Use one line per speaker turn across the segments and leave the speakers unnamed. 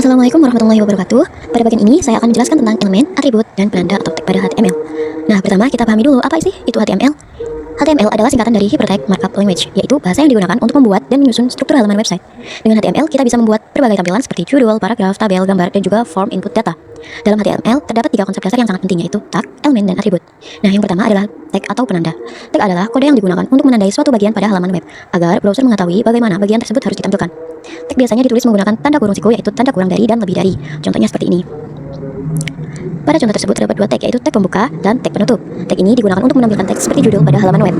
Assalamualaikum warahmatullahi wabarakatuh. Pada bagian ini saya akan menjelaskan tentang elemen, atribut, dan penanda atau tag pada HTML. Nah, pertama kita pahami dulu apa sih itu HTML. HTML adalah singkatan dari Hypertext Markup Language, yaitu bahasa yang digunakan untuk membuat dan menyusun struktur halaman website. Dengan HTML, kita bisa membuat berbagai tampilan seperti judul, paragraf, tabel, gambar, dan juga form input data. Dalam HTML, terdapat 3 konsep dasar yang sangat penting, yaitu tag, elemen, dan atribut. Nah, yang pertama adalah tag atau penanda. Tag adalah kode yang digunakan untuk menandai suatu bagian pada halaman web, agar browser mengetahui bagaimana bagian tersebut harus ditampilkan. Tag biasanya ditulis menggunakan tanda kurung siku, yaitu tanda kurang dari dan lebih dari. Contohnya seperti ini. Pada contoh tersebut terdapat 2 tag, yaitu tag pembuka dan tag penutup. Tag ini digunakan untuk menampilkan teks seperti judul pada halaman web.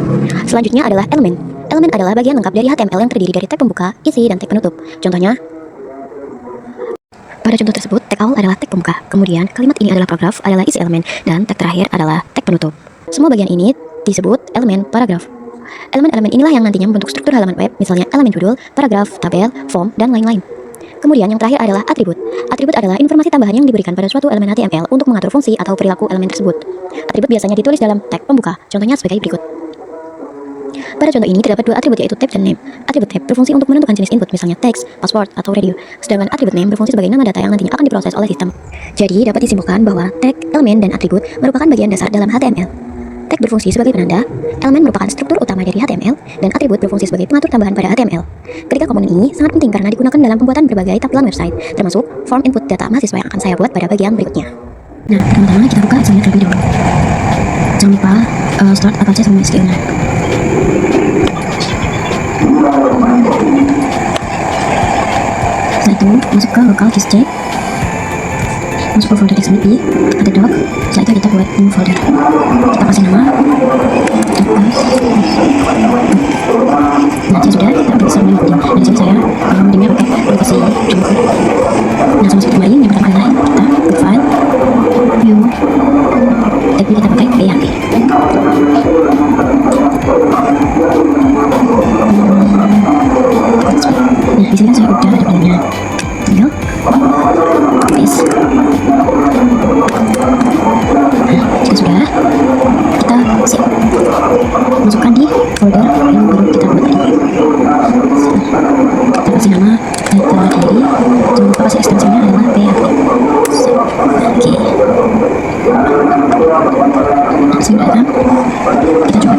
Selanjutnya adalah elemen. Elemen adalah bagian lengkap dari HTML yang terdiri dari tag pembuka, isi, dan tag penutup. Contohnya, pada contoh tersebut, tag awal adalah tag pembuka, kemudian kalimat ini adalah paragraf adalah isi elemen, dan tag terakhir adalah tag penutup. Semua bagian ini disebut elemen paragraf. Elemen-elemen inilah yang nantinya membentuk struktur halaman web, misalnya elemen judul, paragraf, tabel, form, dan lain-lain. Kemudian yang terakhir adalah atribut. Atribut adalah informasi tambahan yang diberikan pada suatu elemen HTML untuk mengatur fungsi atau perilaku elemen tersebut. Atribut biasanya ditulis dalam tag pembuka, contohnya sebagai berikut. Pada contoh ini terdapat 2 atribut, yaitu tab dan name. Atribut tab berfungsi untuk menentukan jenis input, misalnya teks, password, atau radio. Sedangkan atribut name berfungsi sebagai nama data yang nantinya akan diproses oleh sistem. Jadi dapat disimpulkan bahwa tag, elemen, dan atribut merupakan bagian dasar dalam HTML. Tag berfungsi sebagai penanda, elemen merupakan struktur utama dari HTML, dan atribut berfungsi sebagai pengatur tambahan pada HTML. Ketiga komponen ini sangat penting karena digunakan dalam pembuatan berbagai tampilan website, termasuk form input data mahasiswa yang akan saya buat pada bagian berikutnya. Nah, pertama-tama kita buka hasilnya terlebih dahulu. Jangan lupa start apache sama SQL-nya. Setelah itu masuk ke local disk C, masuk ke folder xmp, ada doc. Setelah itu kita buat new folder, kita kasih nama. Nah, saya sudah, kita bisa main coding. Nah, di sini saya codingnya pakai aplikasi Java. Nah, sama seperti kemarin, yang pertama adalah kita buka file, new, tapi kita pakai PHP. Nah, di sini kan saya udah ada filenya, tinggal paste. Nah, jika sudah, kita save, masukkan di folder yang baru kita buat tadi. Kita kasih nama data diri, jangan lupa kasih ekstensinya adalah PHP. Oke. Nah, sudah kan? Kita coba.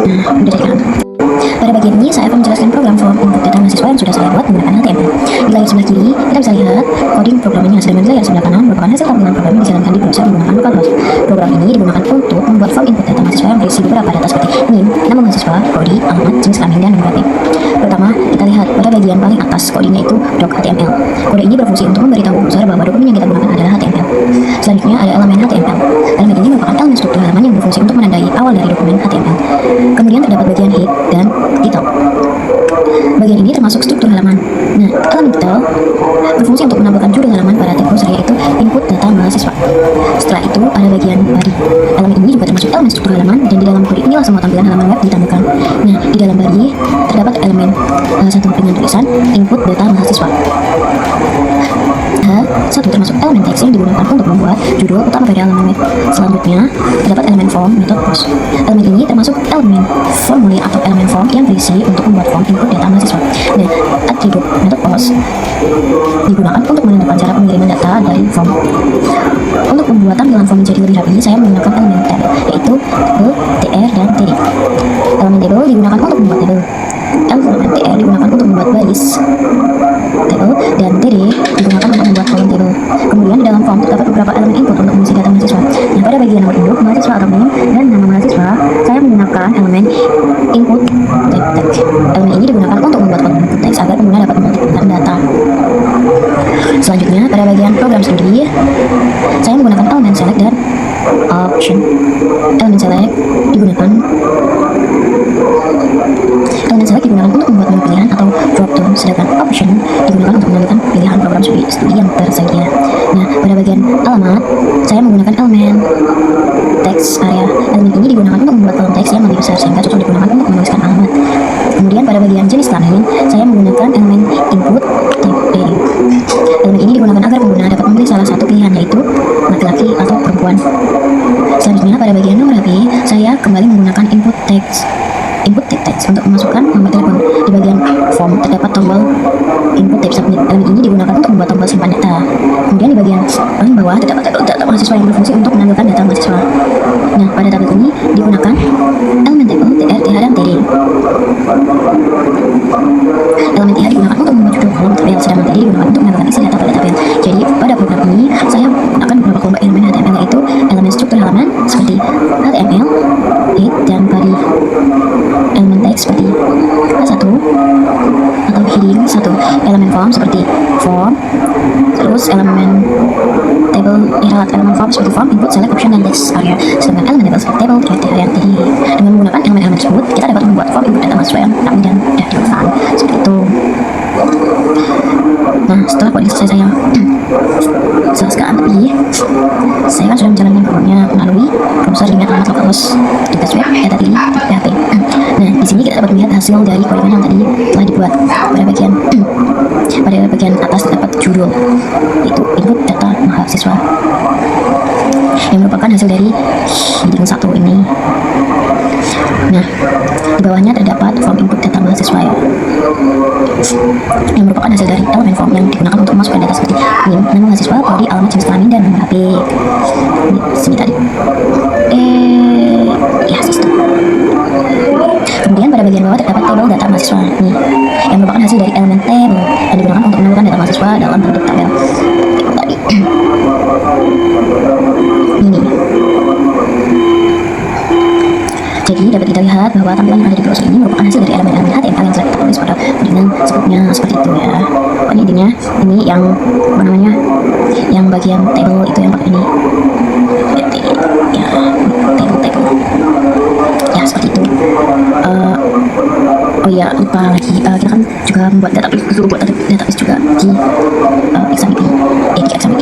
Nah, udah kan? Pada bagian ini saya akan menjelaskan program form input data mahasiswa yang sudah saya buat menggunakan HTML. Di layar sebelah kiri kita bisa lihat coding programnya, sedangkan di layar sebelah kanan merupakan hasil tampilan program yang dijalankan di browser menggunakan localhost. Program ini digunakan untuk membuat form input data mahasiswa yang berisi beberapa data seperti NIM, nama mahasiswa, prodi, alamat, jenis kelamin, dan nomor KTP. Pertama, kita lihat pada bagian paling atas kodenya itu doc.html. Kode ini berfungsi untuk memberitahu browser bahwa dokumen yang kita gunakan adalah HTML. Selanjutnya ada elemen HTML. Elemen ini merupakan elemen struktur halaman yang berfungsi untuk menandai awal dari dokumen HTML. Kemudian terdapat bagian head dan title. Bagian ini termasuk struktur halaman. Nah, elemen title berfungsi untuk menampilkan judul halaman pada tab browser, yaitu input data mahasiswa. Setelah itu ada bagian body. Elemen ini juga termasuk elemen struktur halaman, dan di dalam body inilah semua tampilan halaman web ditampilkan. Nah, di dalam body terdapat elemen satu dengan tulisan input data mahasiswa. Satu termasuk elemen teks yang digunakan untuk membuat judul utama pada halaman web. Selanjutnya terdapat elemen form method post. Elemen ini termasuk elemen formulir atau elemen form yang berisi untuk membuat form input data mahasiswa. Dan atribut method post digunakan untuk menentukan cara pengiriman data dari form. Untuk membuat tampilan form menjadi lebih rapi, saya menggunakan elemen table, yaitu table, tr, dan td. Elemen table digunakan untuk membuat table. Elemen tr digunakan untuk membuat baris table, dan td digunakan untuk membuat kolom table. Kemudian di dalam form terdapat beberapa elemen input untuk mengisi data mahasiswa. Nah, pada bagian nomor induk mahasiswa atau name dan nama mahasiswa, saya menggunakan elemen input type text. Elemen ini digunakan untuk membuat kolom input text agar pengguna dapat mengetikkan data. Selanjutnya pada bagian program studi, saya menggunakan elemen select dan option. Elemen select digunakan untuk membuat menu pilihan atau drop down, sedangkan option digunakan untuk menentukan pilihan program studi yang tersedia. Nah, pada bagian alamat, saya menggunakan elemen text area. Elemen ini digunakan untuk membuat kolom teks yang lebih besar sehingga cocok digunakan untuk menuliskan alamat. Kemudian pada bagian jenis kelamin, saya menggunakan elemen input type value. Elemen ini digunakan agar pengguna dapat memilih salah satu pilihan, yaitu laki-laki atau perempuan. Selanjutnya pada bagian nomor HP, saya kembali menggunakan input text untuk memasukkan digunakan untuk membuat tombol simpan data. Kemudian di bagian paling bawah terdapat tabel data mahasiswa yang berfungsi untuk menampilkan data mahasiswa. Nah, pada tabel ini digunakan elemen tabel tr, th, dan td. Elemen th digunakan untuk membuat judul kolom tabel, sedangkan td digunakan untuk menampilkan isi data pada tabel. Jadi pada program ini saya menggunakan beberapa kelompok elemen HTML, yaitu elemen struktur halaman seperti HTML, head, dan body. Elemen teks seperti H1 atau heading 1, elemen form seperti form, terus elemen table elemen form seperti form, input, select, option, dan list area. Sedangkan elemen table seperti table, get, dan td. Dengan menggunakan elemen-elemen tersebut, kita dapat membuat form input data mahasiswa yang rapi dan mudah digunakan seperti itu. Nah, setelah coding selesai saya jelaskan, tapi saya kan sudah menjalankan programnya melalui browser dengan alamat localhost database web data.php. Nah, di sini kita dapat melihat hasil dari codingan yang tadi telah dibuat. Pada bagian atas terdapat judul, yaitu input data mahasiswa, yang merupakan hasil dari heading 1 ini. Nah, di bawahnya terdapat form input data mahasiswa yang merupakan hasil dari elemen form yang digunakan untuk memasukkan data seperti nama mahasiswa, prodi, alamat, jenis kelamin, dan nomor HP. Ini sini tadi. Ya, sistem. Kemudian pada bagian bawah terdapat tabel data mahasiswa nih, yang merupakan hasil dari elemen table yang digunakan untuk menampilkan data mahasiswa dalam bentuk tabel. Table tadi. Ini. Jadi dapat kita lihat bahwa tampilan yang ada di browser ini merupakan hasil dari elemen-elemen HTML yang telah kita tulis pada codingan sebelumnya seperti itu ya. Pokoknya intinya ini yang apa namanya, yang bagian table itu yang pakai ini ya, table ya seperti itu. Oh iya, lupa lagi, kita kan juga membuat database juga di XAMPP, di XAMPP